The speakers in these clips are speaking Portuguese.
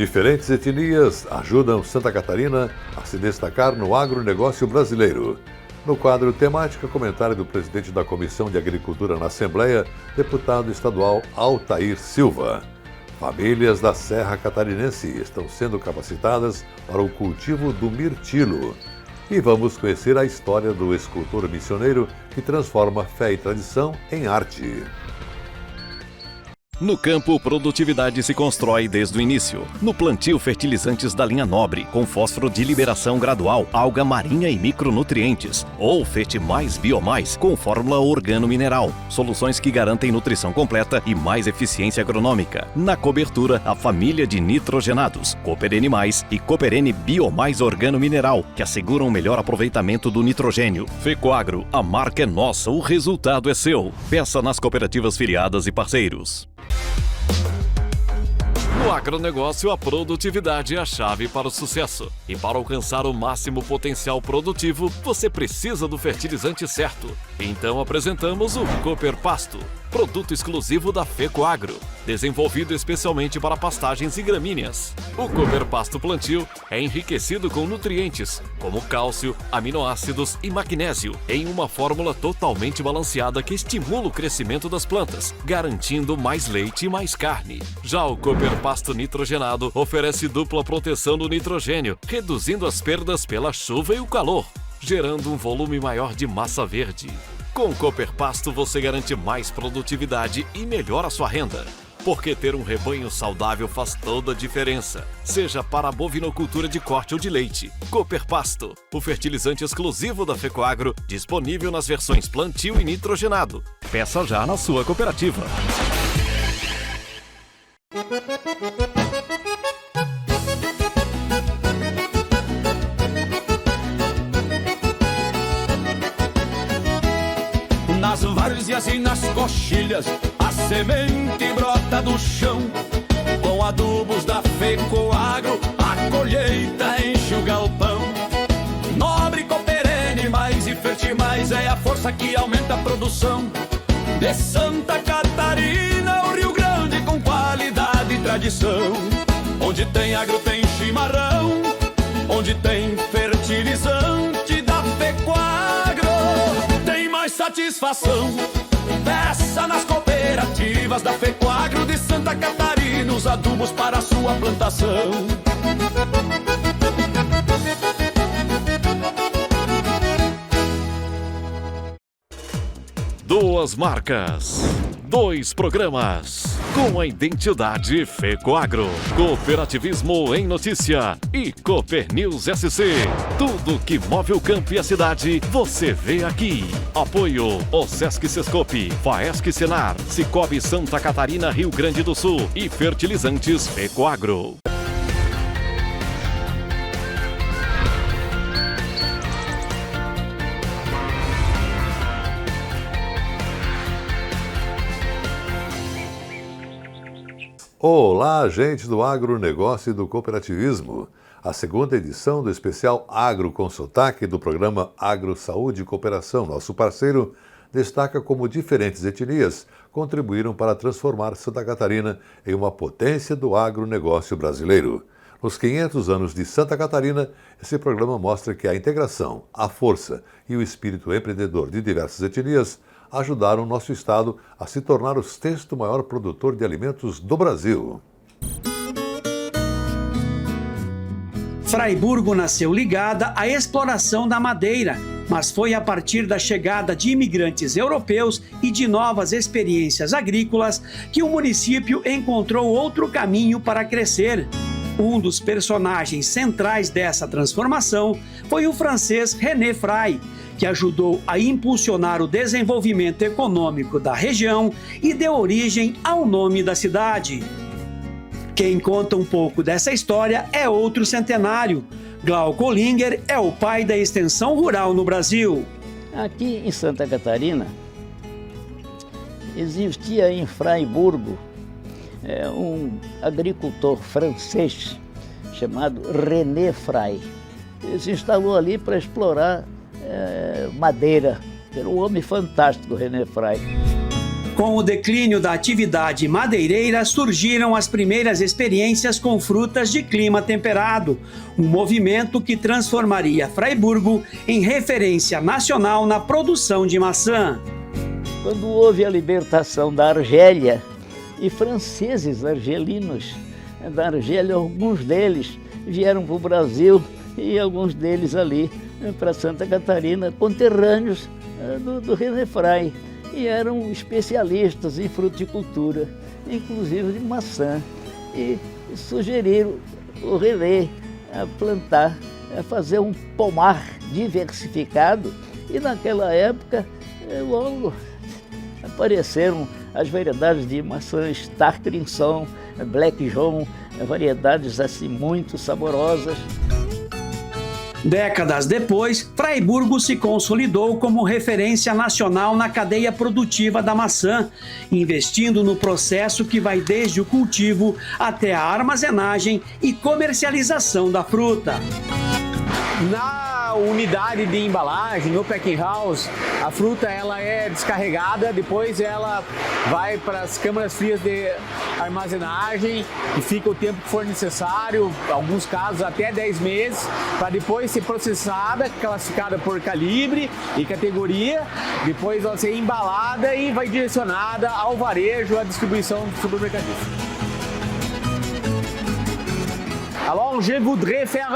Diferentes etnias ajudam Santa Catarina a se destacar no agronegócio brasileiro. No quadro Temática, comentário do presidente da Comissão de Agricultura na Assembleia, deputado estadual Altair Silva. Famílias da Serra Catarinense estão sendo capacitadas para o cultivo do mirtilo. E vamos conhecer a história do escultor missioneiro que transforma fé e tradição em arte. No campo, produtividade se constrói desde o início. No plantio, fertilizantes da linha nobre, com fósforo de liberação gradual, alga marinha e micronutrientes. Ou Fertimais Biomais, com fórmula organomineral. Soluções que garantem nutrição completa e mais eficiência agronômica. Na cobertura, a família de nitrogenados, Cooperene Mais e Cooperene Biomais Organomineral, que asseguram o melhor aproveitamento do nitrogênio. Fecoagro, a marca é nossa, o resultado é seu. Peça nas cooperativas filiadas e parceiros. No agronegócio, a produtividade é a chave para o sucesso. E para alcançar o máximo potencial produtivo, você precisa do fertilizante certo. Então apresentamos o Cooper Pasto, produto exclusivo da Fecoagro, desenvolvido especialmente para pastagens e gramíneas. O Cooper Pasto Plantio é enriquecido com nutrientes, como cálcio, aminoácidos e magnésio, em uma fórmula totalmente balanceada que estimula o crescimento das plantas, garantindo mais leite e mais carne. Já o Cooper Pasto Nitrogenado oferece dupla proteção do nitrogênio, reduzindo as perdas pela chuva e o calor, gerando um volume maior de massa verde. Com o Cooper Pasto você garante mais produtividade e melhora a sua renda. Porque ter um rebanho saudável faz toda a diferença, seja para a bovinocultura de corte ou de leite. Cooper Pasto, o fertilizante exclusivo da Fecoagro, disponível nas versões plantio e nitrogenado. Peça já na sua cooperativa. Nas várzeas e nas coxilhas, a semente brota do chão. Com adubos da Fecoagro, a colheita enche o galpão. Nobre, Cooperene Mais e Fertimais é a força que aumenta a produção. De Santa Catarina, o Rio Grande com qualidade e tradição. Onde tem agro tem chimarrão, onde tem fertilizante da Fecoagro, tem mais satisfação. Peça nas cooperativas da Fecoagro de Santa Catarina os adubos para a sua plantação. Duas marcas, dois programas, com a identidade Fecoagro, Cooperativismo em Notícia e Cooper News SC. Tudo que move o campo e a cidade, você vê aqui. Apoio o Sesc Sescope, Faesc Senar, Cicobi Santa Catarina, Rio Grande do Sul e Fertilizantes Fecoagro. Olá, gente do agronegócio e do cooperativismo. A segunda edição do especial Agro com Sotaque do programa Agro Saúde e Cooperação, nosso parceiro, destaca como diferentes etnias contribuíram para transformar Santa Catarina em uma potência do agronegócio brasileiro. Nos 500 anos de Santa Catarina, esse programa mostra que a integração, a força e o espírito empreendedor de diversas etnias ajudaram nosso estado a se tornar o sexto maior produtor de alimentos do Brasil. Fraiburgo nasceu ligada à exploração da madeira, mas foi a partir da chegada de imigrantes europeus e de novas experiências agrícolas que o município encontrou outro caminho para crescer. Um dos personagens centrais dessa transformação foi o francês René Fray, que ajudou a impulsionar o desenvolvimento econômico da região e deu origem ao nome da cidade. Quem conta um pouco dessa história é outro centenário. Glauco Olinger é o pai da extensão rural no Brasil. Aqui em Santa Catarina, existia em Fraiburgo um agricultor francês chamado René Fray. Ele se instalou ali para explorar madeira. Era um homem fantástico, René Fray. Com o declínio da atividade madeireira, surgiram as primeiras experiências com frutas de clima temperado, um movimento que transformaria Fraiburgo em referência nacional na produção de maçã. Quando houve a libertação da Argélia, e franceses argelinos da Argélia, alguns deles vieram para o Brasil e alguns deles ali para Santa Catarina, conterrâneos do René Frey, e eram especialistas em fruticultura, inclusive de maçã, e sugeriram o René a plantar, a fazer um pomar diversificado, e naquela época logo apareceram as variedades de maçãs Tartrinson, Black John, variedades assim muito saborosas. Décadas depois, Fraiburgo se consolidou como referência nacional na cadeia produtiva da maçã, investindo no processo que vai desde o cultivo até a armazenagem e comercialização da fruta. Na unidade de embalagem, no packing house, a fruta ela é descarregada, depois ela vai para as câmaras frias de armazenagem e fica o tempo que for necessário, alguns casos até 10 meses, para depois ser processada, classificada por calibre e categoria, depois ela ser embalada e vai direcionada ao varejo, à distribuição de supermercadistas. Alors, je voudrais faire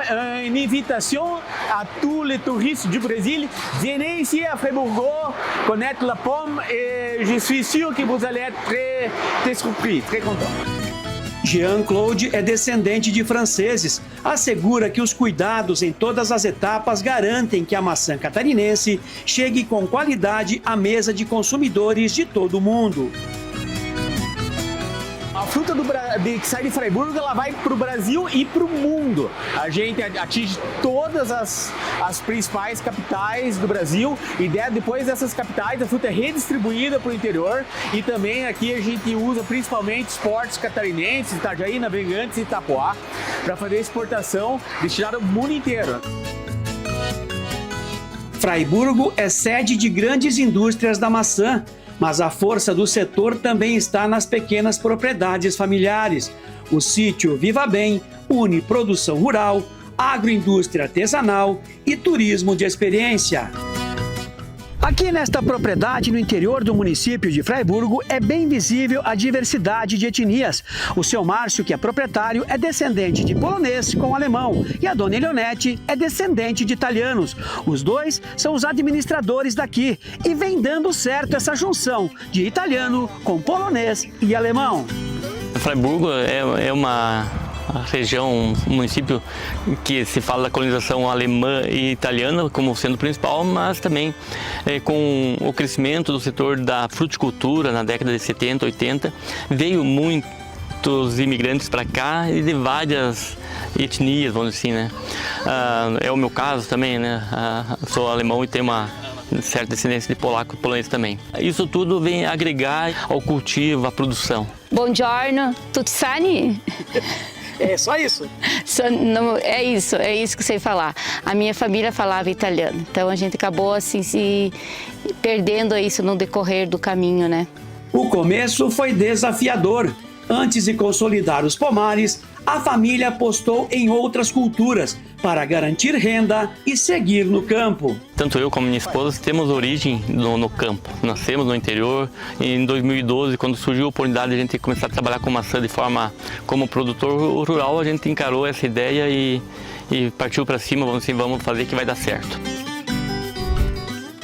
une invitation à tous les touristes du Brésil. Venez ici à Fribourg, connaître la pomme et je suis sûr que vous allez être très surpris, très content. Jean-Claude é descendente de franceses. Assegura que os cuidados em todas as etapas garantem que a maçã catarinense chegue com qualidade à mesa de consumidores de todo o mundo. A fruta que sai de Fraiburgo, ela vai para o Brasil e para o mundo. A gente atinge todas as principais capitais do Brasil e depois dessas capitais a fruta é redistribuída para o interior, e também aqui a gente usa principalmente os portos catarinenses, Itajaí, Navegantes e Itapoá, para fazer exportação destinada ao mundo inteiro. Fraiburgo é sede de grandes indústrias da maçã, mas a força do setor também está nas pequenas propriedades familiares. O sítio Viva Bem une produção rural, agroindústria artesanal e turismo de experiência. Aqui nesta propriedade no interior do município de Fraiburgo é bem visível a diversidade de etnias. O seu Márcio, que é proprietário, é descendente de polonês com alemão e a dona Eleonete é descendente de italianos. Os dois são os administradores daqui e vem dando certo essa junção de italiano com polonês e alemão. Fraiburgo é uma região, um município que se fala da colonização alemã e italiana como sendo principal, mas também com o crescimento do setor da fruticultura na década de 70, 80, veio muitos imigrantes para cá e de várias etnias, vamos dizer assim, né? É o meu caso também, né? Sou alemão e tenho uma certa descendência de polaco e polonês também. Isso tudo vem agregar ao cultivo, à produção. Buongiorno, tutti sani? É só isso? É isso que você falar. A minha família falava italiano, então a gente acabou assim se perdendo isso no decorrer do caminho, né? O começo foi desafiador. Antes de consolidar os pomares, a família apostou em outras culturas para garantir renda e seguir no campo. Tanto eu como minha esposa temos origem no campo. Nascemos no interior e em 2012, quando surgiu a oportunidade de a gente começar a trabalhar com maçã de forma como produtor rural, a gente encarou essa ideia e partiu para cima, vamos fazer que vai dar certo.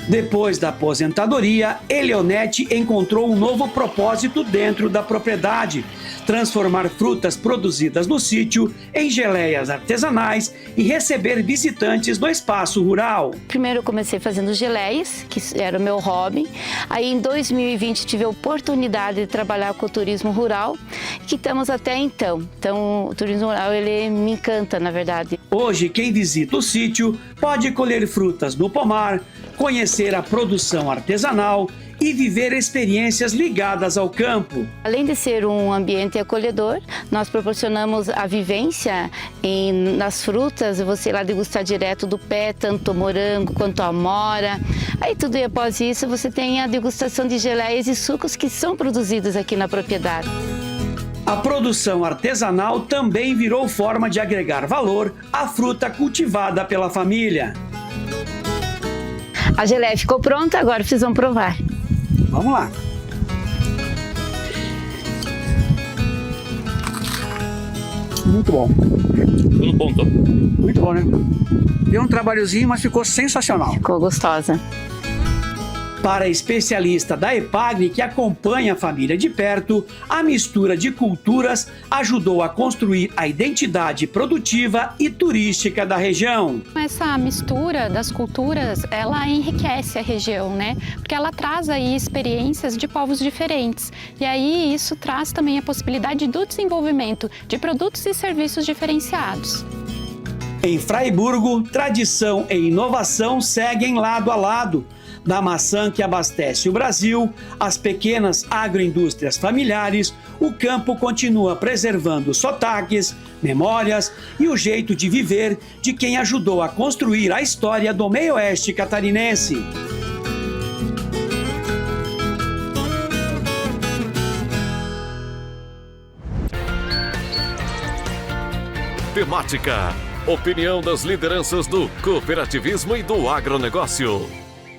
Depois da aposentadoria, Eleonete encontrou um novo propósito dentro da propriedade: transformar frutas produzidas no sítio em geleias artesanais e receber visitantes no espaço rural. Primeiro eu comecei fazendo geleias, que era o meu hobby. Aí em 2020 tive a oportunidade de trabalhar com o turismo rural, que estamos até então. Então o turismo rural ele me encanta, na verdade. Hoje quem visita o sítio pode colher frutas no pomar, conhecer a produção artesanal e viver experiências ligadas ao campo. Além de ser um ambiente acolhedor, nós proporcionamos a vivência nas frutas, você lá degustar direto do pé, tanto o morango quanto a amora. Aí tudo e após isso você tem a degustação de geleias e sucos que são produzidos aqui na propriedade. A produção artesanal também virou forma de agregar valor à fruta cultivada pela família. A geleia ficou pronta, agora vocês vão provar. Vamos lá. Muito bom. Tudo ponto. Muito bom, né? Deu um trabalhozinho, mas ficou sensacional. Ficou gostosa. Para a especialista da EPAGRE, que acompanha a família de perto, a mistura de culturas ajudou a construir a identidade produtiva e turística da região. Essa mistura das culturas, ela enriquece a região, né? Porque ela traz aí experiências de povos diferentes. E aí isso traz também a possibilidade do desenvolvimento de produtos e serviços diferenciados. Em Fraiburgo, tradição e inovação seguem lado a lado. Da maçã que abastece o Brasil, às pequenas agroindústrias familiares, o campo continua preservando sotaques, memórias e o jeito de viver de quem ajudou a construir a história do meio-oeste catarinense. Temática. Opinião das lideranças do cooperativismo e do agronegócio.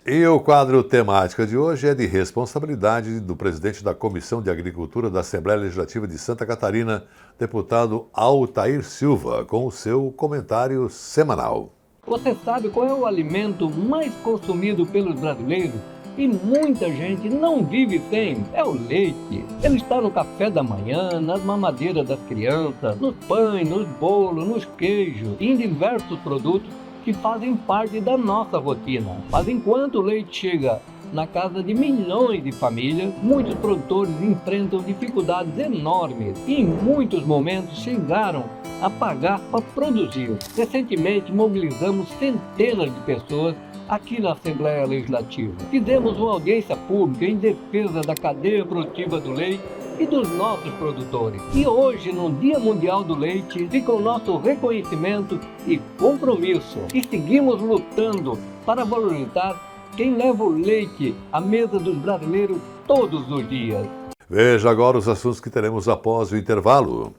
E o quadro Temática de hoje é de responsabilidade do presidente da Comissão de Agricultura da Assembleia Legislativa de Santa Catarina, deputado Altair Silva, com o seu comentário semanal. Você sabe qual é o alimento mais consumido pelos brasileiros? E muita gente não vive sem, é o leite. Ele está no café da manhã, nas mamadeiras das crianças, nos pães, nos bolos, nos queijos e em diversos produtos que fazem parte da nossa rotina. Mas enquanto o leite chega na casa de milhões de famílias, muitos produtores enfrentam dificuldades enormes e em muitos momentos chegaram a pagar para produzir. Recentemente mobilizamos centenas de pessoas aqui na Assembleia Legislativa. Fizemos uma audiência pública em defesa da cadeia produtiva do leite e dos nossos produtores. E hoje, no Dia Mundial do Leite, fica o nosso reconhecimento e compromisso. E seguimos lutando para valorizar quem leva o leite à mesa dos brasileiros todos os dias. Veja agora os assuntos que teremos após o intervalo.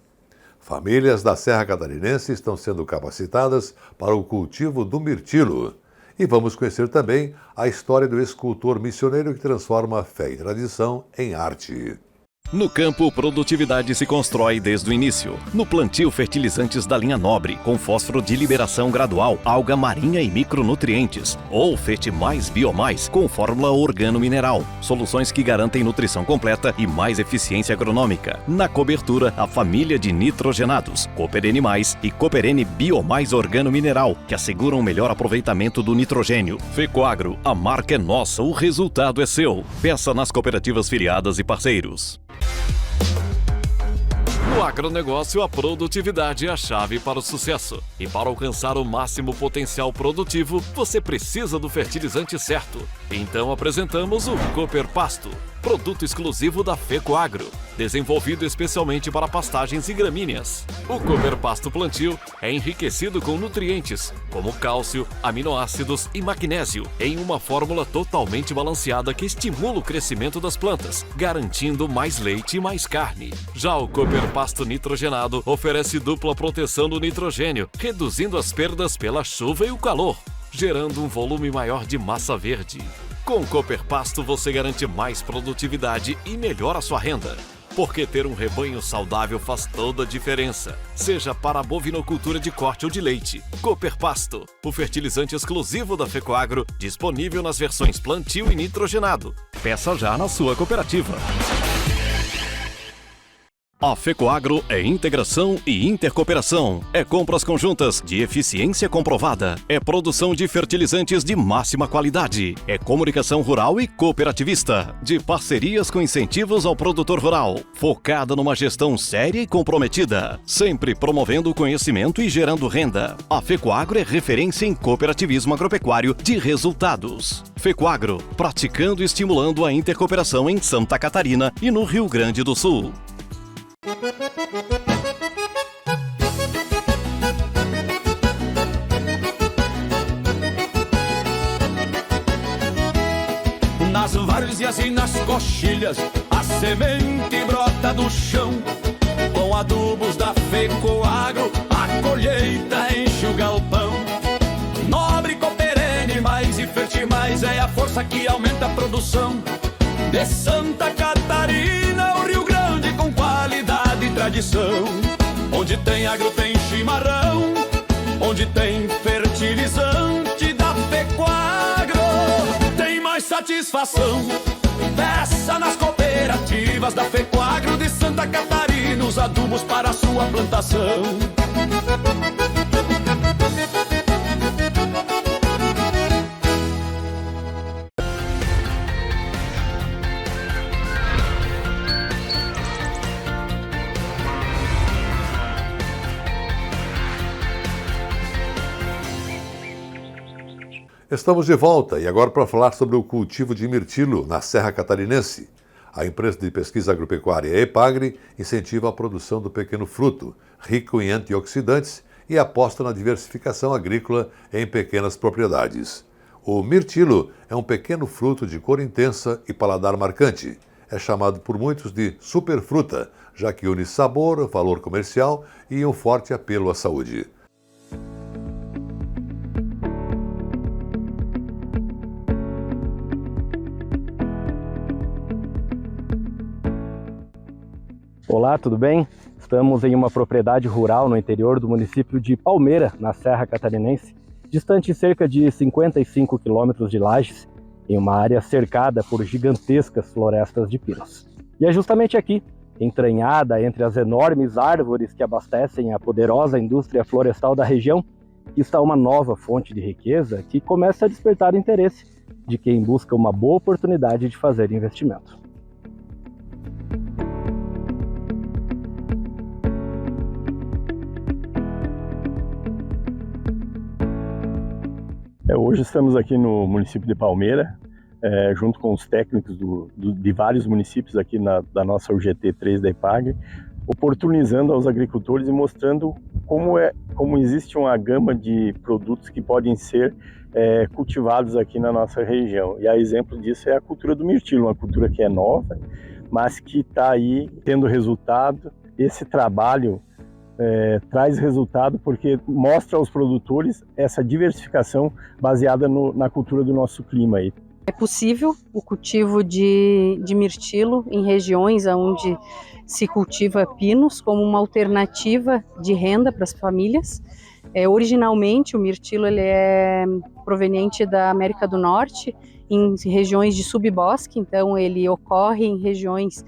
Famílias da Serra Catarinense estão sendo capacitadas para o cultivo do mirtilo. E vamos conhecer também a história do escultor missioneiro que transforma fé e tradição em arte. No campo, produtividade se constrói desde o início. No plantio, fertilizantes da linha nobre, com fósforo de liberação gradual, alga marinha e micronutrientes. Ou Fertimais Biomais, com fórmula organo-mineral. Soluções que garantem nutrição completa e mais eficiência agronômica. Na cobertura, a família de nitrogenados, Cooper N+, e Cooper N Biomais organo-mineral, que asseguram o melhor aproveitamento do nitrogênio. Fecoagro, a marca é nossa, o resultado é seu. Peça nas cooperativas filiadas e parceiros. No agronegócio, a produtividade é a chave para o sucesso. E para alcançar o máximo potencial produtivo, você precisa do fertilizante certo. Então apresentamos o Cooper Pasto, produto exclusivo da Fecoagro, desenvolvido especialmente para pastagens e gramíneas. O Cooper Pasto Plantio é enriquecido com nutrientes, como cálcio, aminoácidos e magnésio, em uma fórmula totalmente balanceada que estimula o crescimento das plantas, garantindo mais leite e mais carne. Já o Cooper Pasto Nitrogenado oferece dupla proteção do nitrogênio, reduzindo as perdas pela chuva e o calor, gerando um volume maior de massa verde. Com o Cooper Pasto você garante mais produtividade e melhora a sua renda. Porque ter um rebanho saudável faz toda a diferença, seja para a bovinocultura de corte ou de leite. Cooper Pasto, o fertilizante exclusivo da Fecoagro, disponível nas versões plantio e nitrogenado. Peça já na sua cooperativa. A FECOAGRO é integração e intercooperação. É compras conjuntas de eficiência comprovada. É produção de fertilizantes de máxima qualidade. É comunicação rural e cooperativista. De parcerias com incentivos ao produtor rural. Focada numa gestão séria e comprometida. Sempre promovendo o conhecimento e gerando renda. A FECOAGRO é referência em cooperativismo agropecuário de resultados. FECOAGRO, praticando e estimulando a intercooperação em Santa Catarina e no Rio Grande do Sul. Nas várzeas e nas coxilhas, a semente brota do chão. Com adubos da FECOAGRO, a colheita enche o galpão. Nobre, cooperene, mais e fertimais é a força que aumenta a produção. De Santa Catarina, o Rio Grande com qualidade e tradição. Onde tem agro tem chimarrão, onde tem fertilizante da FECOAGRO, tem mais satisfação. Peça nas cooperativas da FECOAGRO de Santa Catarina os adubos para a sua plantação. Estamos de volta e agora para falar sobre o cultivo de mirtilo na Serra Catarinense. A empresa de pesquisa agropecuária EPAGRE incentiva a produção do pequeno fruto, rico em antioxidantes, e aposta na diversificação agrícola em pequenas propriedades. O mirtilo é um pequeno fruto de cor intensa e paladar marcante. É chamado por muitos de superfruta, já que une sabor, valor comercial e um forte apelo à saúde. Olá, tudo bem? Estamos em uma propriedade rural no interior do município de Palmeira, na Serra Catarinense, distante cerca de 55 quilômetros de Lages, em uma área cercada por gigantescas florestas de pinos. E é justamente aqui, entranhada entre as enormes árvores que abastecem a poderosa indústria florestal da região, que está uma nova fonte de riqueza que começa a despertar o interesse de quem busca uma boa oportunidade de fazer investimento. Hoje estamos aqui no município de Palmeira, junto com os técnicos de vários municípios aqui da nossa UGT3 da EPAGRE, oportunizando aos agricultores e mostrando como existe uma gama de produtos que podem ser cultivados aqui na nossa região. E a exemplo disso é a cultura do mirtilo, uma cultura que é nova, mas que está aí tendo resultado. Esse trabalho traz resultado porque mostra aos produtores essa diversificação baseada na cultura do nosso clima aí. É possível o cultivo de mirtilo em regiões onde se cultiva pinos como uma alternativa de renda para as famílias. Originalmente o mirtilo ele é proveniente da América do Norte, em regiões de subbosque, então ele ocorre em regiões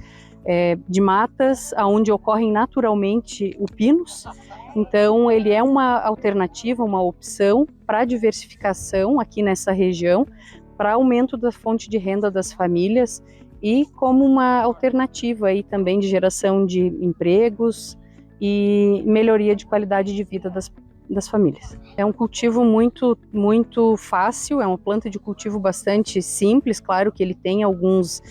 de matas, onde ocorrem naturalmente o pinus. Então ele é uma alternativa, uma opção para diversificação aqui nessa região, para aumento da fonte de renda das famílias e como uma alternativa aí também de geração de empregos e melhoria de qualidade de vida das famílias. É um cultivo muito fácil, é uma planta de cultivo bastante simples, claro que ele tem algumas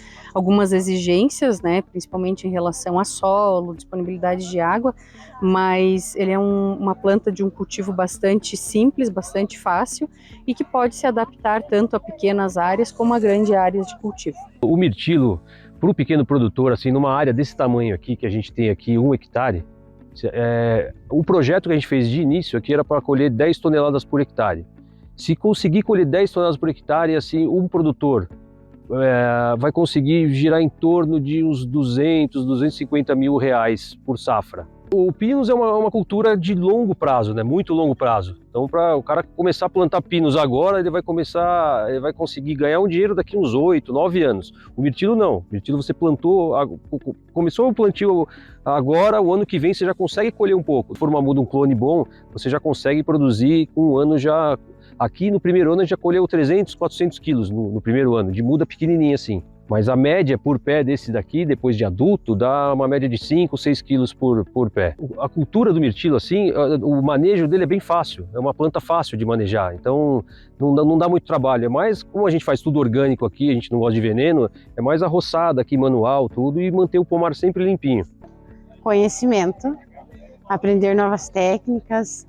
exigências, né, principalmente em relação a solo, disponibilidade de água, mas ele é uma planta de um cultivo bastante simples, bastante fácil e que pode se adaptar tanto a pequenas áreas como a grandes áreas de cultivo. O mirtilo, para o pequeno produtor, assim, numa área desse tamanho aqui, que a gente tem aqui, 1 hectare, o projeto que a gente fez de início aqui era para colher 10 toneladas por hectare. Se conseguir colher 10 toneladas por hectare, assim, um produtor vai conseguir girar em torno de uns 200, 250 mil reais por safra. O pinos é uma cultura de longo prazo, né? Muito longo prazo. Então, para o cara começar a plantar pinos agora, ele vai conseguir ganhar um dinheiro daqui uns 8, 9 anos. O mirtilo não. O mirtilo você plantou, começou o plantio agora, o ano que vem você já consegue colher um pouco. Se for uma muda, um clone bom, você já consegue produzir com um ano já. Aqui no primeiro ano a gente já colheu 300, 400 quilos no primeiro ano, de muda pequenininha assim. Mas a média por pé desse daqui, depois de adulto, dá uma média de 5, 6 quilos por pé. A cultura do mirtilo, assim, o manejo dele é bem fácil, é uma planta fácil de manejar, então não dá muito trabalho. É mais, como a gente faz tudo orgânico aqui, a gente não gosta de veneno, é mais a roçada aqui, manual, tudo, e manter o pomar sempre limpinho. Conhecimento, aprender novas técnicas,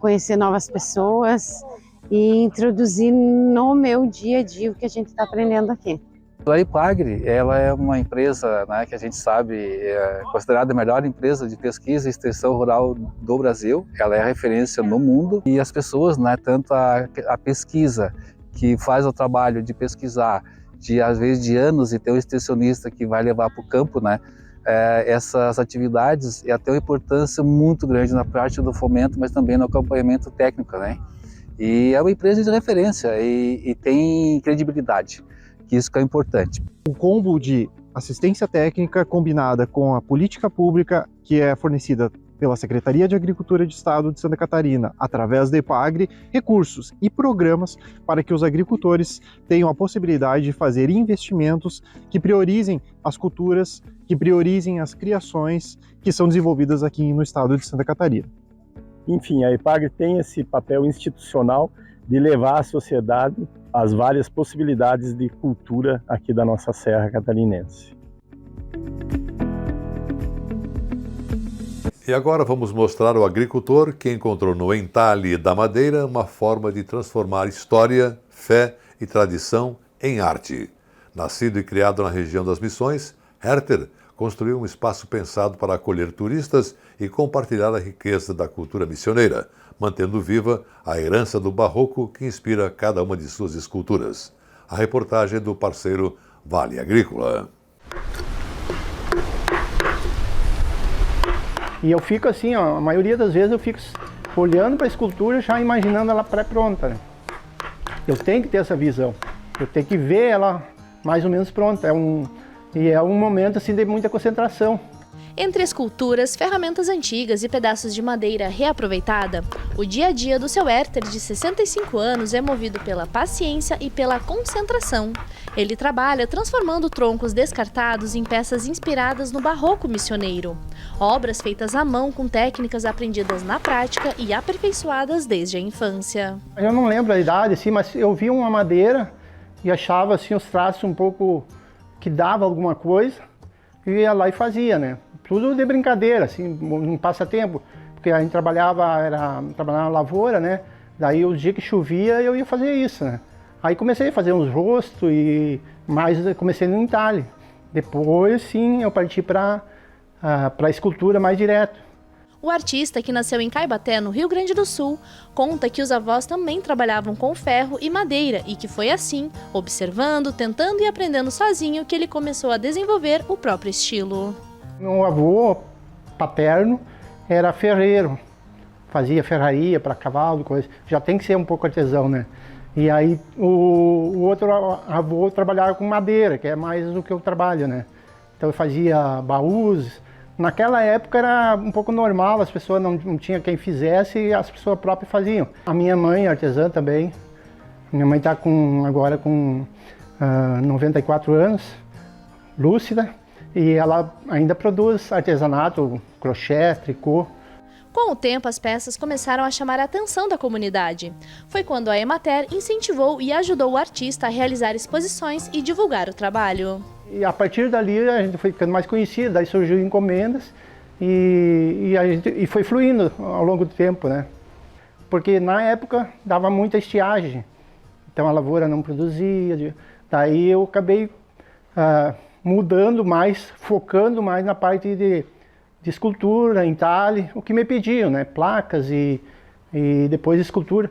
conhecer novas pessoas e introduzir no meu dia a dia o que a gente está aprendendo aqui. A Ipagre, ela é uma empresa, né, que a gente sabe é considerada a melhor empresa de pesquisa e extensão rural do Brasil. Ela é a referência no mundo e as pessoas, né, tanto a pesquisa que faz o trabalho de pesquisar, às vezes de anos, e ter um extensionista que vai levar para o campo, né, essas atividades e até uma importância muito grande na parte do fomento, mas também no acompanhamento técnico, né? E é uma empresa de referência e tem credibilidade, que isso que é importante. O combo de assistência técnica combinada com a política pública que é fornecida pela Secretaria de Agricultura do Estado de Santa Catarina, através da Ipagre, recursos e programas para que os agricultores tenham a possibilidade de fazer investimentos que priorizem as culturas, que priorizem as criações que são desenvolvidas aqui no Estado de Santa Catarina. Enfim, a Ipagre tem esse papel institucional de levar à sociedade as várias possibilidades de cultura aqui da nossa Serra Catarinense. E agora vamos mostrar ao agricultor que encontrou no entalhe da madeira uma forma de transformar história, fé e tradição em arte. Nascido e criado na região das Missões, Herter construiu um espaço pensado para acolher turistas e compartilhar a riqueza da cultura missioneira, mantendo viva a herança do barroco que inspira cada uma de suas esculturas. A reportagem do parceiro Vale Agrícola. E eu fico assim, ó, a maioria das vezes eu fico olhando para a escultura já imaginando ela pré-pronta, né? Eu tenho que ter essa visão, eu tenho que ver ela mais ou menos pronta. E é um momento assim de muita concentração. Entre esculturas, ferramentas antigas e pedaços de madeira reaproveitada, o dia a dia do seu Herter, de 65 anos, é movido pela paciência e pela concentração. Ele trabalha transformando troncos descartados em peças inspiradas no barroco missioneiro. Obras feitas à mão com técnicas aprendidas na prática e aperfeiçoadas desde a infância. Eu não lembro a idade, assim, mas eu vi uma madeira e achava assim, os traços um pouco que dava alguma coisa e ia lá e fazia, né? Tudo de brincadeira, assim, um passatempo, porque a gente trabalhava na lavoura, né? Daí os dias que chovia eu ia fazer isso, né? Aí comecei a fazer uns rostos e mais comecei no entalhe. Depois sim eu parti para a escultura mais direto. O artista, que nasceu em Caibaté, no Rio Grande do Sul, conta que os avós também trabalhavam com ferro e madeira e que foi assim, observando, tentando e aprendendo sozinho, que ele começou a desenvolver o próprio estilo. Meu avô paterno era ferreiro, fazia ferraria para cavalo, coisa. Já tem que ser um pouco artesão, né? E aí o outro avô trabalhava com madeira, que é mais do que eu trabalho, né? Então eu fazia baús. Naquela época era um pouco normal, as pessoas não tinha quem fizesse e as pessoas próprias faziam. A minha mãe, artesã também. Minha mãe está agora com 94 anos, lúcida, e ela ainda produz artesanato, crochê, tricô. Com o tempo, as peças começaram a chamar a atenção da comunidade. Foi quando a Emater incentivou e ajudou o artista a realizar exposições e divulgar o trabalho. E a partir dali a gente foi ficando mais conhecido, daí surgiu encomendas e foi fluindo ao longo do tempo, né? Porque na época dava muita estiagem, então a lavoura não produzia, daí eu acabei mudando mais, focando mais na parte de escultura, entalhe, o que me pediam, né? Placas e depois escultura.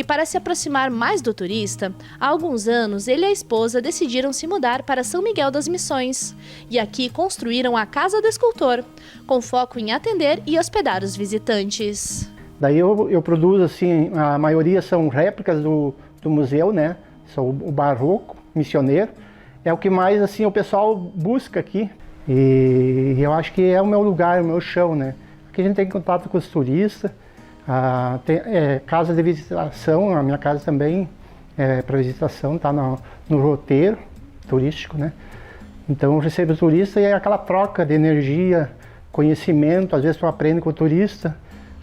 E para se aproximar mais do turista, há alguns anos ele e a esposa decidiram se mudar para São Miguel das Missões. E aqui construíram a Casa do Escultor, com foco em atender e hospedar os visitantes. Daí eu produzo, assim, a maioria são réplicas do museu, né? São o barroco, missioneiro. É o que mais, assim, o pessoal busca aqui. E eu acho que é o meu lugar, o meu chão, né? Aqui a gente tem contato com os turistas, tem casa de visitação, a minha casa também é para visitação, tá no roteiro turístico, né? Então eu recebo o turista e é aquela troca de energia, conhecimento, às vezes tu aprende com o turista,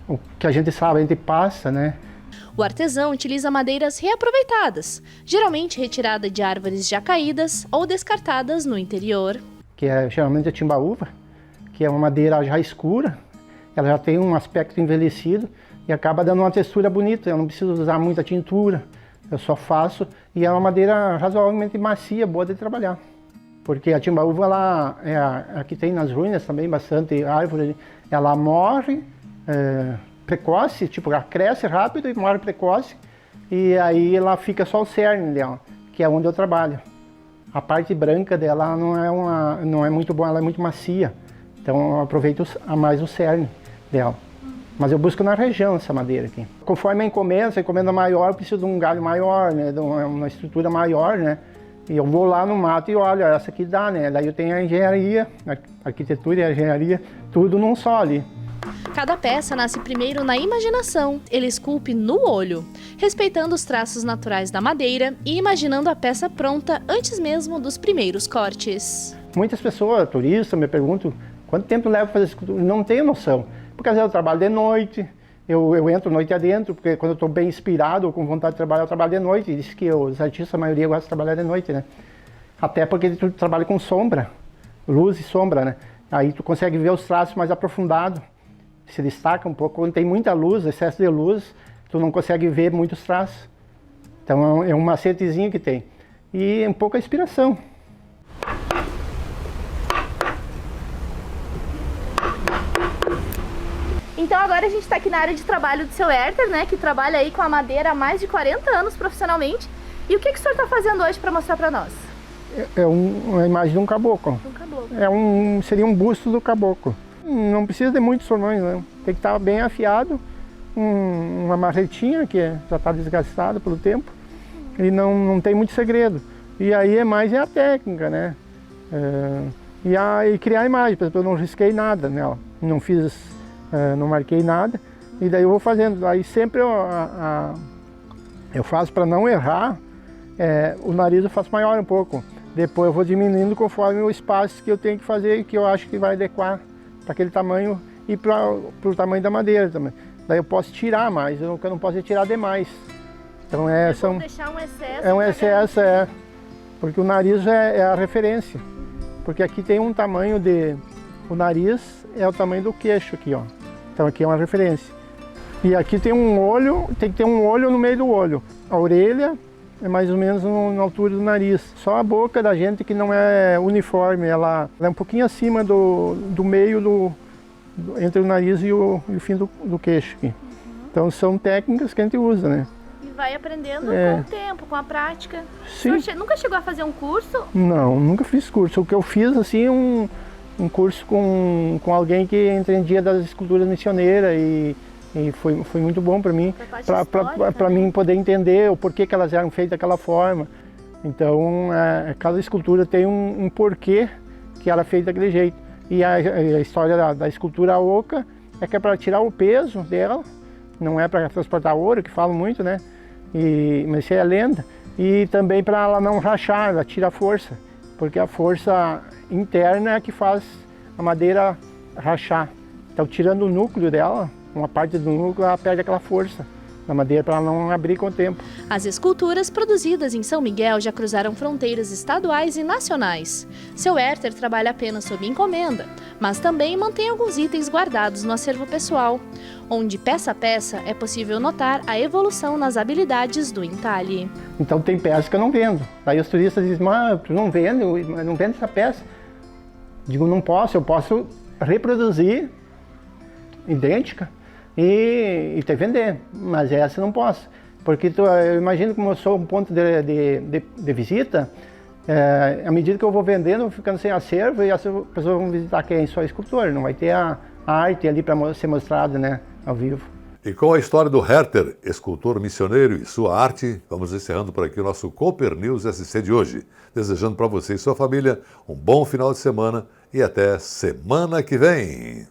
o que a gente sabe, a gente passa, né? O artesão utiliza madeiras reaproveitadas, geralmente retirada de árvores já caídas ou descartadas no interior. Que é geralmente a timbaúva, que é uma madeira já escura, ela já tem um aspecto envelhecido e acaba dando uma textura bonita. Eu não preciso usar muita tintura, eu só faço, e é uma madeira razoavelmente macia, boa de trabalhar. Porque a timbaúva, ela é a que tem nas ruínas também, bastante árvore, ela morre precoce, tipo, ela cresce rápido e morre precoce, e aí ela fica só o cerne dela, que é onde eu trabalho. A parte branca dela não é muito boa, ela é muito macia, então eu aproveito mais o cerne dela. Mas eu busco na região essa madeira aqui. Conforme a encomenda maior, eu preciso de um galho maior, né, de uma estrutura maior, né? E eu vou lá no mato e olho, essa aqui dá, né? Daí eu tenho a engenharia, a arquitetura e a engenharia, tudo num só ali. Cada peça nasce primeiro na imaginação, ele esculpe no olho, respeitando os traços naturais da madeira e imaginando a peça pronta antes mesmo dos primeiros cortes. Muitas pessoas, turistas, me perguntam quanto tempo leva para fazer escultura. Não tenho noção, porque às vezes eu trabalho de noite, eu entro noite adentro, porque quando eu estou bem inspirado ou com vontade de trabalhar, eu trabalho de noite. E diz que os artistas, a maioria, gostam de trabalhar de noite, né? Até porque tu trabalha com sombra, luz e sombra, né? Aí tu consegue ver os traços mais aprofundados, se destaca um pouco. Quando tem muita luz, excesso de luz, tu não consegue ver muitos traços. Então é um macetezinho que tem. E um pouco a inspiração. Então agora a gente está aqui na área de trabalho do seu Herter, né, que trabalha aí com a madeira há mais de 40 anos profissionalmente. E o que o senhor está fazendo hoje para mostrar para nós? Uma imagem de um caboclo. Um caboclo. Seria um busto do caboclo. Não precisa de muitos formões, não. Tem que estar bem afiado, uma marretinha que já está desgastada pelo tempo, e não tem muito segredo. E aí é a técnica, né? E criar a imagem, por exemplo, eu não risquei nada nela, não fiz, não marquei nada, e daí eu vou fazendo. Aí sempre eu faço para não errar, o nariz eu faço maior um pouco, depois eu vou diminuindo conforme o espaço que eu tenho que fazer e que eu acho que vai adequar para aquele tamanho e para o tamanho da madeira também. Daí eu posso tirar mais, o que eu não posso é tirar demais. Então deixar um excesso. É um excesso, porque o nariz é a referência. Porque aqui tem um tamanho o nariz é o tamanho do queixo aqui, ó. Então aqui é uma referência. E aqui tem um olho, tem que ter um olho no meio do olho. A orelha é mais ou menos na altura do nariz. Só a boca da gente que não é uniforme, ela é um pouquinho acima do meio entre o nariz e o fim do queixo aqui. Então são técnicas que a gente usa, né? E vai aprendendo com o tempo, com a prática. Sim. O senhor nunca chegou a fazer um curso? Não, nunca fiz curso. O que eu fiz, assim, um curso com alguém que entendia das esculturas missioneiras e foi muito bom para mim, para mim poder entender o porquê que elas eram feitas daquela forma. Então, cada escultura tem um porquê que ela é feita daquele jeito. E a história da escultura oca é que é para tirar o peso dela, não é para transportar ouro, que falam muito, né? Mas isso é a lenda. E também para ela não rachar, ela tira a força, porque a força interna é que faz a madeira rachar. Então, tirando o núcleo dela, uma parte do núcleo, ela perde aquela força na madeira para ela não abrir com o tempo. As esculturas produzidas em São Miguel já cruzaram fronteiras estaduais e nacionais. Seu Herter trabalha apenas sob encomenda, mas também mantém alguns itens guardados no acervo pessoal, onde peça a peça é possível notar a evolução nas habilidades do entalhe. Então tem peças que eu não vendo. Daí os turistas dizem, mas tu não vende essa peça? Digo, não posso, eu posso reproduzir idêntica e te vender, mas essa eu não posso, Porque eu imagino como eu sou um ponto de visita, à medida que eu vou vendendo, eu vou ficando sem acervo e as pessoas vão visitar quem? Só escultor, não vai ter a arte ali para ser mostrada, né, ao vivo. E com a história do Herter, escultor missioneiro e sua arte, vamos encerrando por aqui o nosso Cooper News SC de hoje. Desejando para você e sua família um bom final de semana e até semana que vem.